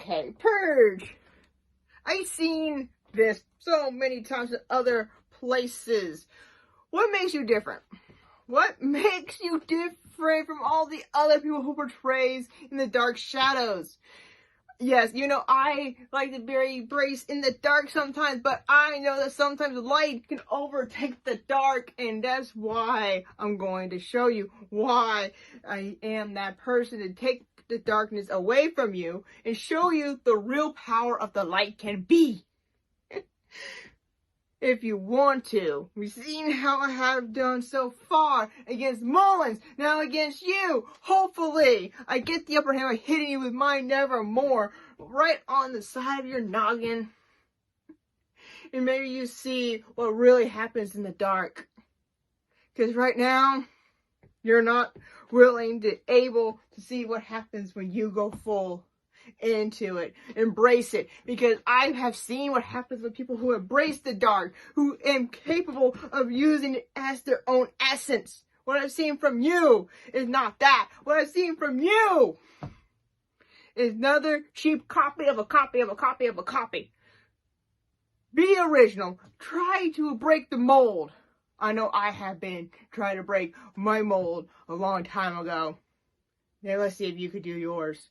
Okay, purge. I've seen this so many times in other places. What makes you different? What makes you different from all the other people who portrays in the dark shadows? Yes, I like to bury brace in the dark sometimes, but I know that sometimes light can overtake the dark, and that's why I'm going to show you why I am that person to take the darkness away from you and show you the real power of the light can be. If you want to. We've seen how I have done so far against Mullins, now against you. Hopefully, I get the upper hand by hitting you with my Nevermore right on the side of your noggin. And maybe you see what really happens in the dark. Because right now, you're not able to see what happens when you go full into it. Embrace it, because I have seen what happens with people who embrace the dark, who am capable of using it as their own essence. What I've seen from you is not that. What I've seen from you is another cheap copy of a copy of a copy of a copy. Be original. Try to break the mold. I know I have been trying to break my mold a long time ago. Now let's see if you could do yours.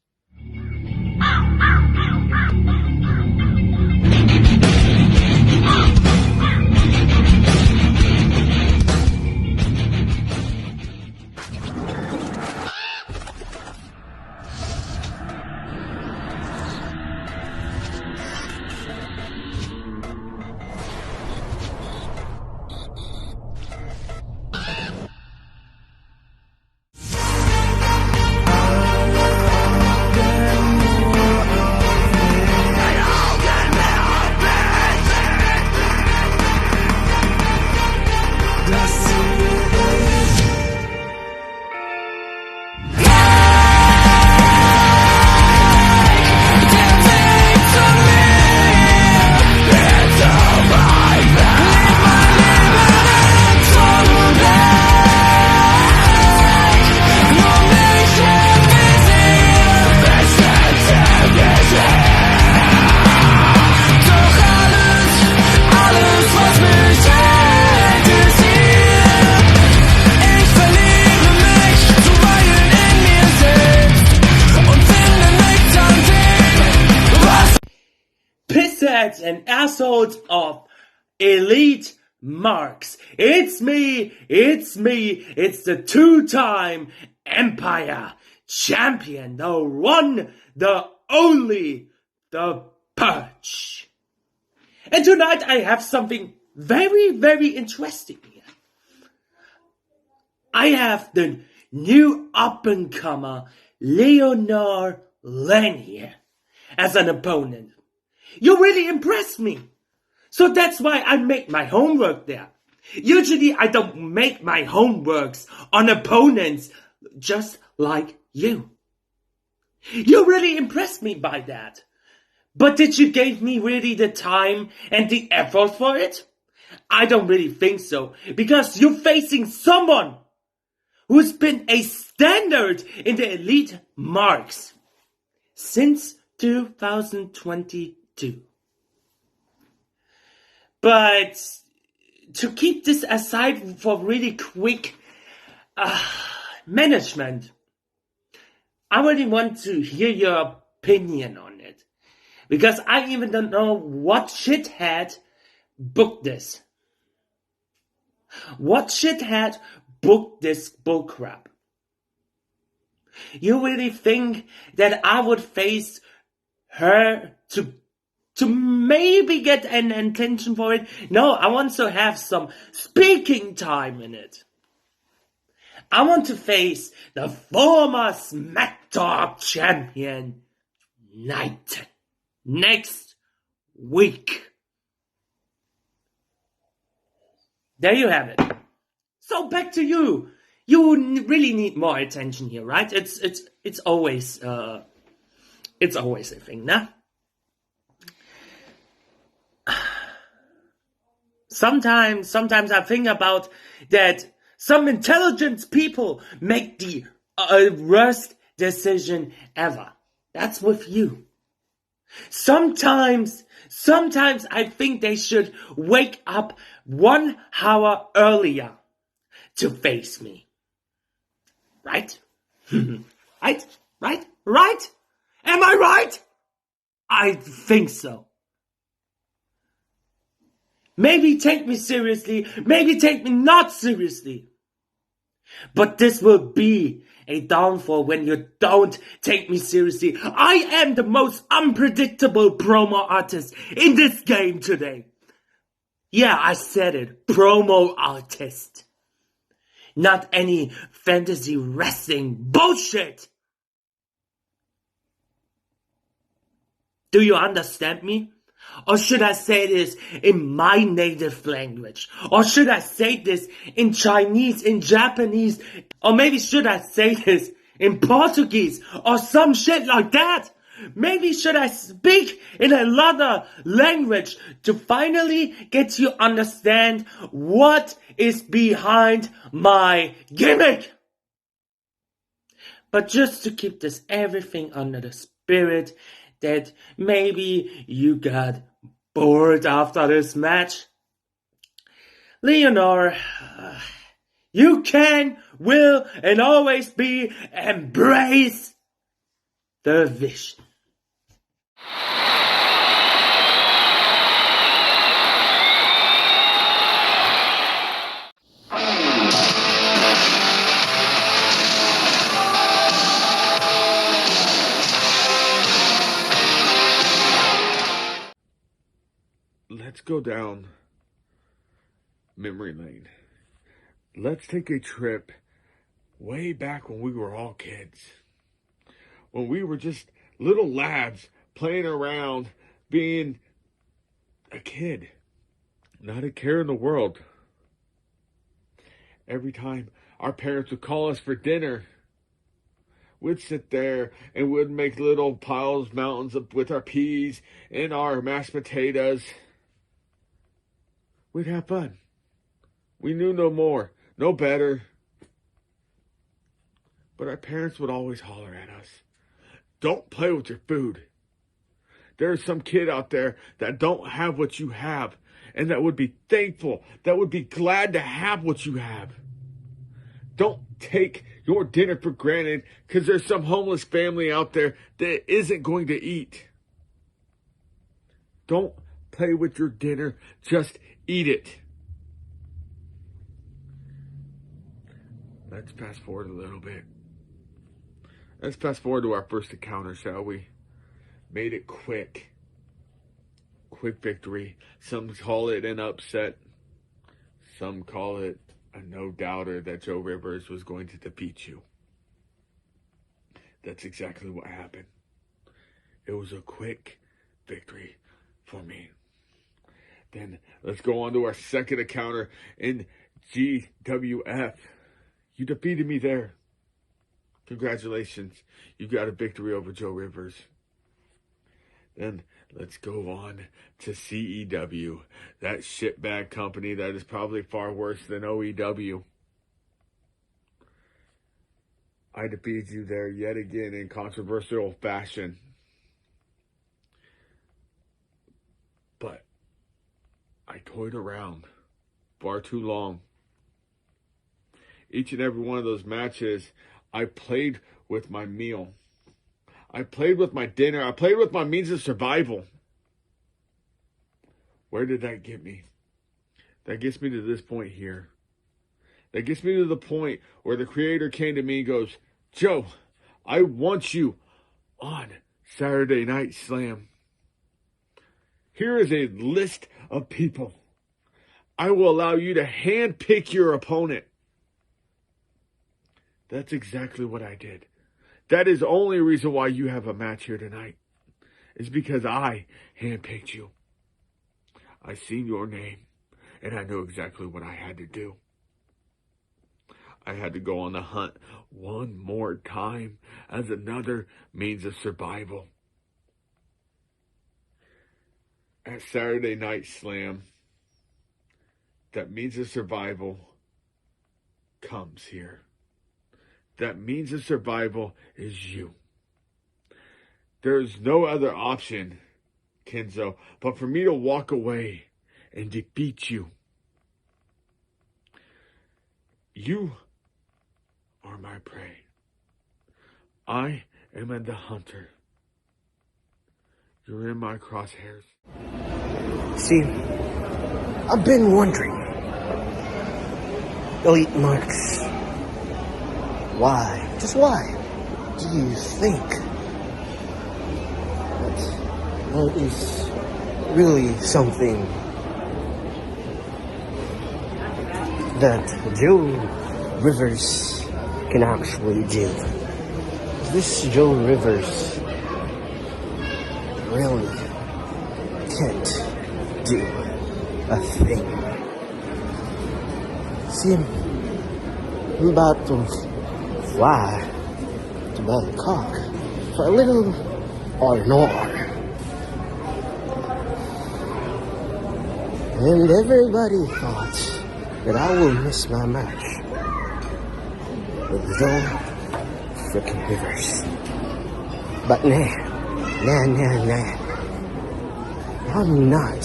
Pissheads and assholes of Elite Marks. It's me, it's the two-time Empire champion, the one, the only, the Purge. And tonight I have something very, very interesting here. I have the new up-and-comer Leonor Lanier as an opponent. You really impressed me. So that's why I make my homework there. Usually I don't make my homeworks on opponents just like you. You really impressed me by that. But did you give me really the time and the effort for it? I don't really think so, because you're facing someone who's been a standard in the Elite Marks since 2022. But to keep this aside for really quick management, I really want to hear your opinion on it. Because I even don't know what shithead booked this. What shithead booked this bullcrap? You really think that I would face her to maybe get an attention for it? No, I want to have some speaking time in it. I want to face the former SmackDown champion, Knight, next week. There you have it. So back to you. You really need more attention here, right? It's always a thing, nah? Sometimes I think about that some intelligent people make the worst decision ever. That's with you. Sometimes I think they should wake up 1 hour earlier to face me. Right? Right? Right? Right? Am I right? I think so. Maybe take me seriously, maybe take me not seriously. But this will be a downfall when you don't take me seriously. I am the most unpredictable promo artist in this game today. Yeah, I said it. Promo artist. Not any fantasy wrestling bullshit. Do you understand me? Or should I say this in my native language? Or should I say this in Chinese, in Japanese? Or maybe should I say this in Portuguese? Or some shit like that? Maybe should I speak in another language to finally get you understand what is behind my gimmick? But just to keep this everything under the spirit that maybe you got bored after this match. Leonor, you can, will, and always be embrace the vision. Let's go down memory lane. Let's take a trip way back when we were all kids. When we were just little lads playing around, being a kid. Not a care in the world. Every time our parents would call us for dinner, we'd sit there and we'd make little piles, mountains with our peas and our mashed potatoes. We'd have fun. We knew no more, no better. But our parents would always holler at us. Don't play with your food. There's some kid out there that don't have what you have and that would be thankful, that would be glad to have what you have. Don't take your dinner for granted because there's some homeless family out there that isn't going to eat. Don't play with your dinner, just eat it. Let's fast forward a little bit. Let's fast forward to our first encounter, shall we? Made it quick. Quick victory. Some call it an upset. Some call it a no-doubter that Joe Rivers was going to defeat you. That's exactly what happened. It was a quick victory for me. Then let's go on to our second encounter in GWF. You defeated me there. Congratulations. You got a victory over Joe Rivers. Then let's go on to CEW. That shitbag company that is probably far worse than OEW. I defeated you there yet again in controversial fashion. But I toyed around far too long. Each and every one of those matches, I played with my meal. I played with my dinner. I played with my means of survival. Where did that get me? That gets me to this point here. That gets me to the point where the creator came to me and goes, Joe, I want you on Saturday Night Slam. Here is a list of people. I will allow you to handpick your opponent. That's exactly what I did. That is the only reason why you have a match here tonight. Is because I handpicked you. I seen your name, and I knew exactly what I had to do. I had to go on the hunt one more time as another means of survival. At Saturday Night Slam, that means of survival comes here. That means of survival is you. There's no other option, Kenzo, but for me to walk away and defeat you. You are my prey. I am the hunter. You're in my crosshairs. See, I've been wondering, Elite Marks, why, just why, do you think that is really something that Joe Rivers can actually do? This Joe Rivers really can't do a thing. See, I'm about to fly to Bangkok for a little R&R. And everybody thought that I will miss my match with Joe freaking Rivers. But nah. I'm not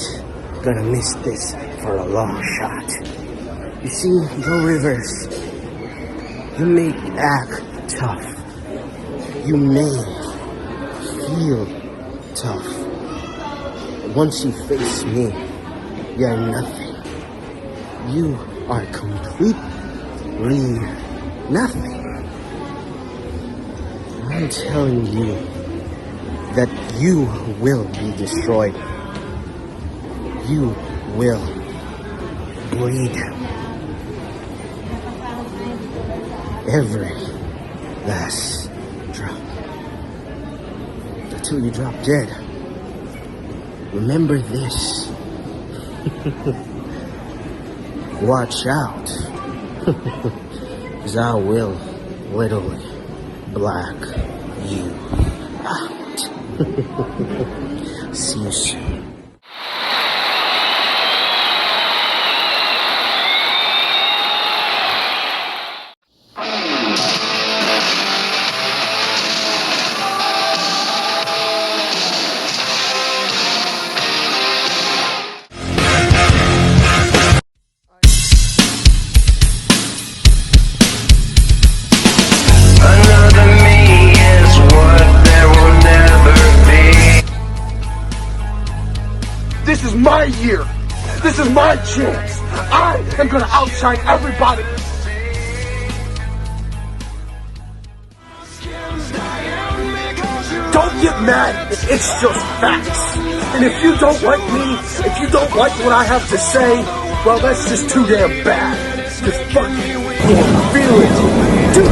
gonna miss this for a long shot. You see, Joe Rivers, you may act tough. You may feel tough. But once you face me, you're nothing. You are completely nothing. I'm telling you that you will be destroyed. You will bleed. Every last drop. Until you drop dead. Remember this. Watch out. Because I will literally black you out. See you soon. Another me is what there will never be. This is my year. This is my chance. I am gonna outshine everybody. Don't get mad. It's just facts. And if you don't like me, if you don't like what I have to say, well, that's just too damn bad. Cause fuck you. Feel it. Dude,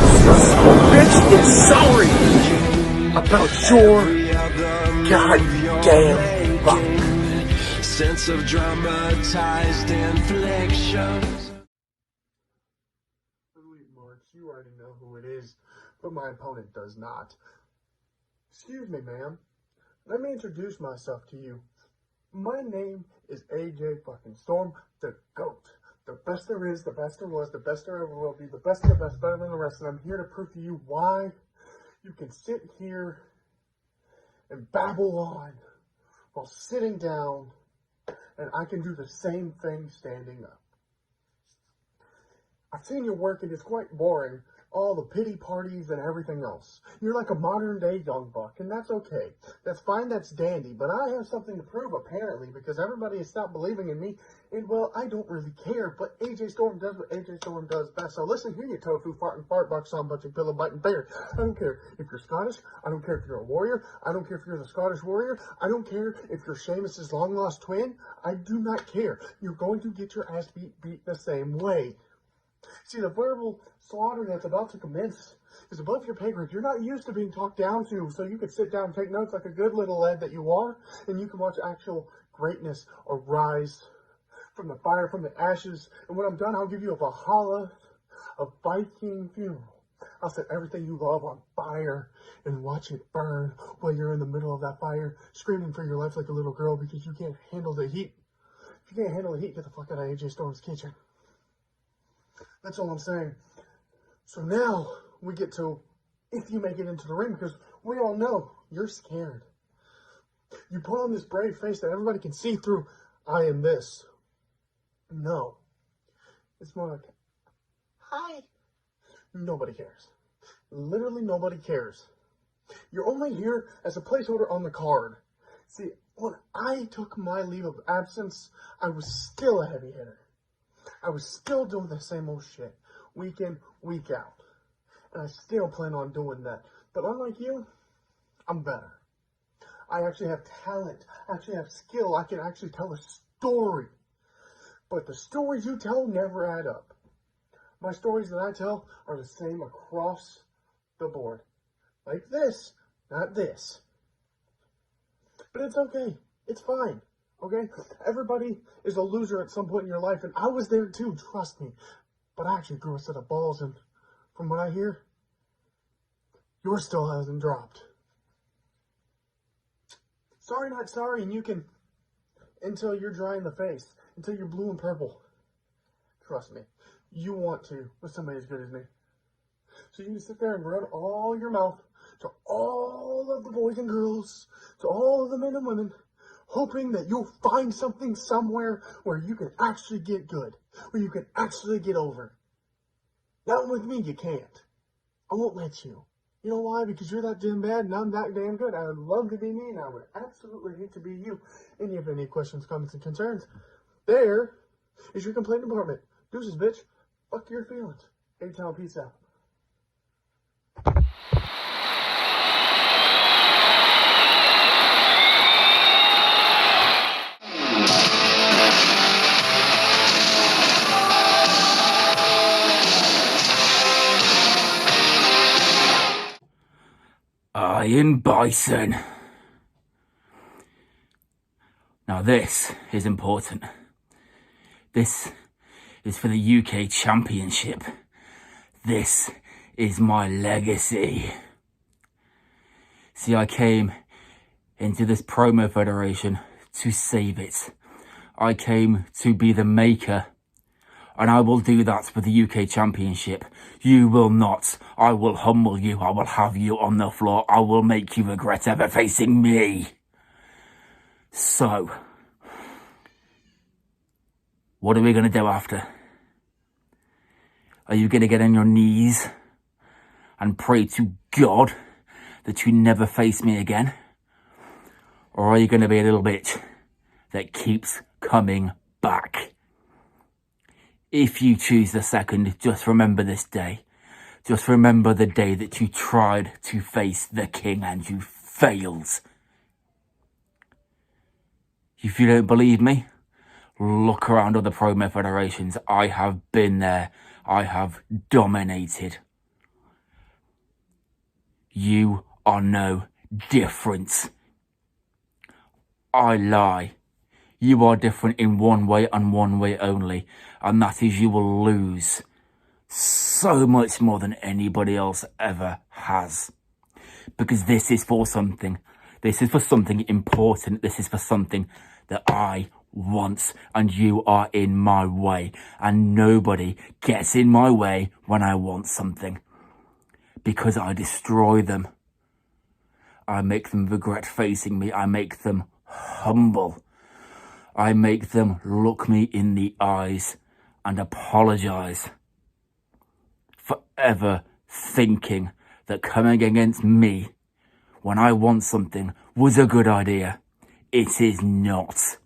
bitch, it's sorry about your goddamn luck. Sense of dramatized inflictions. Elite Marks, you already know who it is, but my opponent does not. Excuse me, ma'am. Let me introduce myself to you. My name is AJ fucking Storm, the GOAT. The best there is, the best there was, the best there ever will be, the best of the best, better than the rest. And I'm here to prove to you why you can sit here and babble on while sitting down, and I can do the same thing standing up. I've seen your work and it's quite boring. All the pity parties and everything else. You're like a modern day Young Buck, and that's okay. That's fine, that's dandy, but I have something to prove apparently, because everybody has stopped believing in me, and well, I don't really care, but AJ Storm does what AJ Storm does best. So listen here, you tofu farting fart box son bunch of pillow biting bear. I don't care if you're Scottish, I don't care if you're a warrior, I don't care if you're the Scottish warrior, I don't care if you're Sheamus's long lost twin, I do not care. You're going to get your ass beat the same way. See, the verbal slaughter that's about to commence is above your pay grade. You're not used to being talked down to, so you can sit down and take notes like a good little lad that you are, and you can watch actual greatness arise from the fire, from the ashes. And when I'm done, I'll give you a Valhalla, a Viking funeral. I'll set everything you love on fire and watch it burn while you're in the middle of that fire, screaming for your life like a little girl because you can't handle the heat. If you can't handle the heat, get the fuck out of AJ Storm's kitchen. That's all I'm saying. So now we get to if you make it into the ring, because We all know you're scared. You put on this brave face that everybody can see through. I am this. No. It's more like, hi. Nobody cares. Literally nobody cares. You're only here as a placeholder on the card. See, when I took my leave of absence, I was still a heavy hitter. I was still doing the same old shit, week in, week out. And I still plan on doing that. But unlike you, I'm better. I actually have talent. I actually have skill. I can actually tell a story. But the stories you tell never add up. My stories that I tell are the same across the board. Like this, not this. But it's okay. It's fine. Okay? Everybody is a loser at some point in your life, and I was there too, trust me. But I actually grew a set of balls, and from what I hear, yours still hasn't dropped. Sorry, not sorry, and you can, until you're dry in the face, until you're blue and purple. Trust me, you want to with somebody as good as me. So you can sit there and run all your mouth to all of the boys and girls, to all of the men and women, hoping that you'll find something somewhere where you can actually get good, where you can actually get over. Not with me, you can't. I won't let you. You know why? Because you're that damn bad and I'm that damn good. I would love to be me and I would absolutely hate to be you. And you have any questions, comments, and concerns, there is your complaint department. Deuces, bitch. Fuck your feelings. A-Town, peace out. Iron Bison. Now this is important. This is for the UK Championship. This is my legacy. See, I came into this promo federation to save it. I came to be the maker. And I will do that with the UK Championship. You will not. I will humble you. I will have you on the floor. I will make you regret ever facing me. So, what are we going to do after? Are you going to get on your knees and pray to God that you never face me again? Or are you going to be a little bitch that keeps coming back? If you choose the second, just remember this day. Just remember the day that you tried to face the king and you failed. If you don't believe me, look around other promo federations. I have been there. I have dominated. You are no different. I lie. You are different in one way and one way only, and that is you will lose so much more than anybody else ever has. Because this is for something. This is for something important. This is for something that I want, and you are in my way, and nobody gets in my way when I want something. Because I destroy them. I make them regret facing me. I make them humble. I make them look me in the eyes and apologize for ever thinking that coming against me when I want something was a good idea. It is not.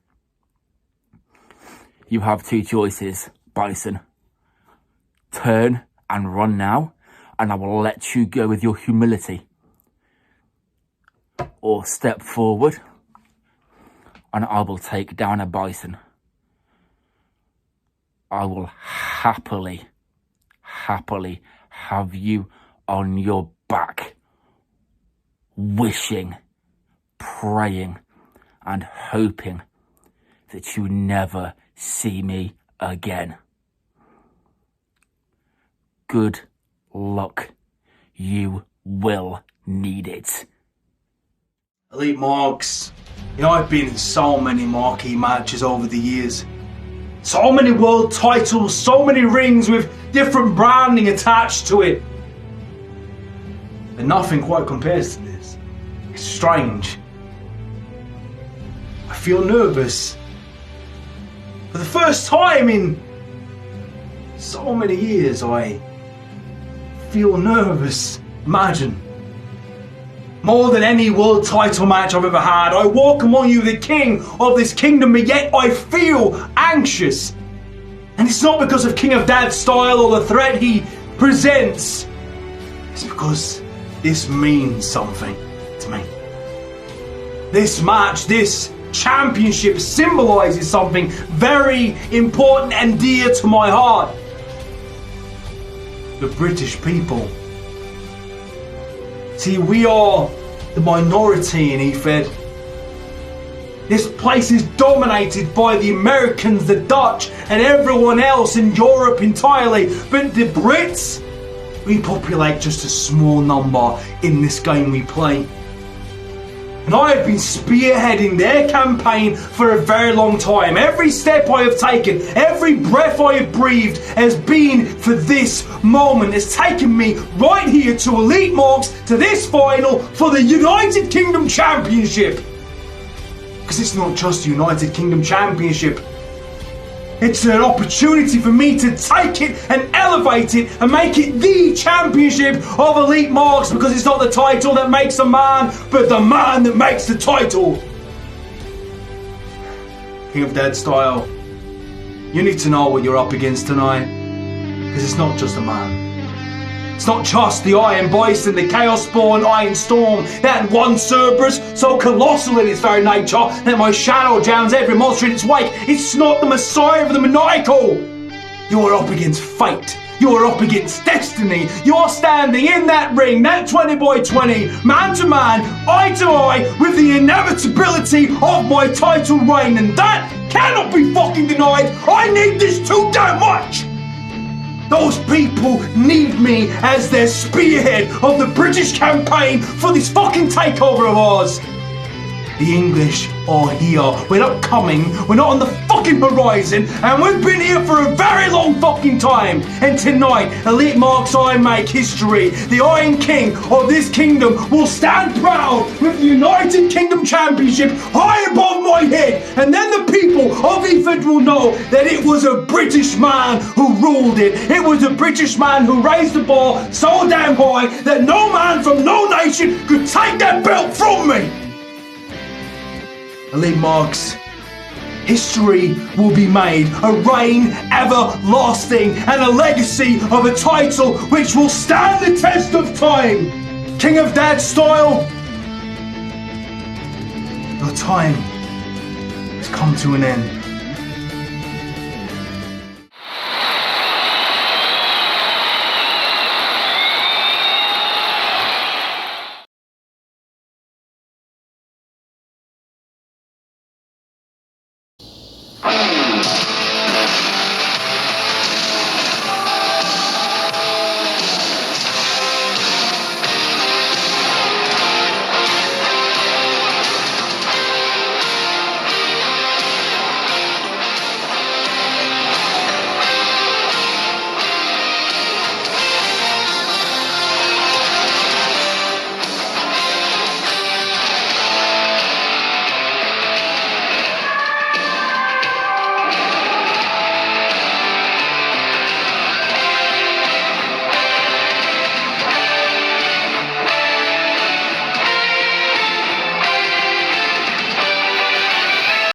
You have two choices, Bison. Turn and run now, and I will let you go with your humility. Or step forward, and I will take down a Bison. I will happily have you on your back, wishing, praying, and hoping that you never see me again. Good luck. You will need it. Elite Marks. You know, I've been in so many marquee matches over the years. So many world titles, so many rings with different branding attached to it. And nothing quite compares to this. It's strange. I feel nervous. For the first time in so many years, I feel nervous. Imagine. More than any world title match I've ever had, I walk among you the king of this kingdom, but yet I feel anxious. And it's not because of King of Dad's style or the threat he presents. It's because this means something to me. This match, this championship symbolizes something very important and dear to my heart. The British people. See, we are the minority in EFED. This place is dominated by the Americans, the Dutch, and everyone else in Europe entirely. But the Brits, we populate just a small number in this game we play. And I have been spearheading their campaign for a very long time. Every step I have taken, every breath I have breathed has been for this moment. It's taken me right here to Elite Marks, to this final for the United Kingdom Championship. Because it's not just United Kingdom Championship. It's an opportunity for me to take it and elevate it and make it the championship of Elite Marks, because it's not the title that makes a man, but the man that makes the title. King of Dead style, you need to know what you're up against tonight, because it's not just a man. It's not just the Iron Bison, the Chaos-born Iron Storm, that one Cerberus, so colossal in its very nature, that my shadow drowns every monster in its wake. It's not the Messiah of the Maniacal. You are up against fate. You are up against destiny. You are standing in that ring, that 20 by 20, man to man, eye to eye, with the inevitability of my title reign. And that cannot be fucking denied. I need this too damn much. Those people need me as their spearhead of the British campaign for this fucking takeover of ours. The English are here. We're not coming. We're not on the fucking horizon. And we've been here for a very long fucking time. And tonight, Elite Marks I make history. The Iron King of this kingdom will stand proud with the United Kingdom Championship high above my head. And then the people of EFED will know that it was a British man who ruled it. It was a British man who raised the bar so damn high that no man from no nation could take that belt from me. Elite Marks, history will be made, a reign everlasting, and a legacy of a title which will stand the test of time. King of Dad style, your time has come to an end.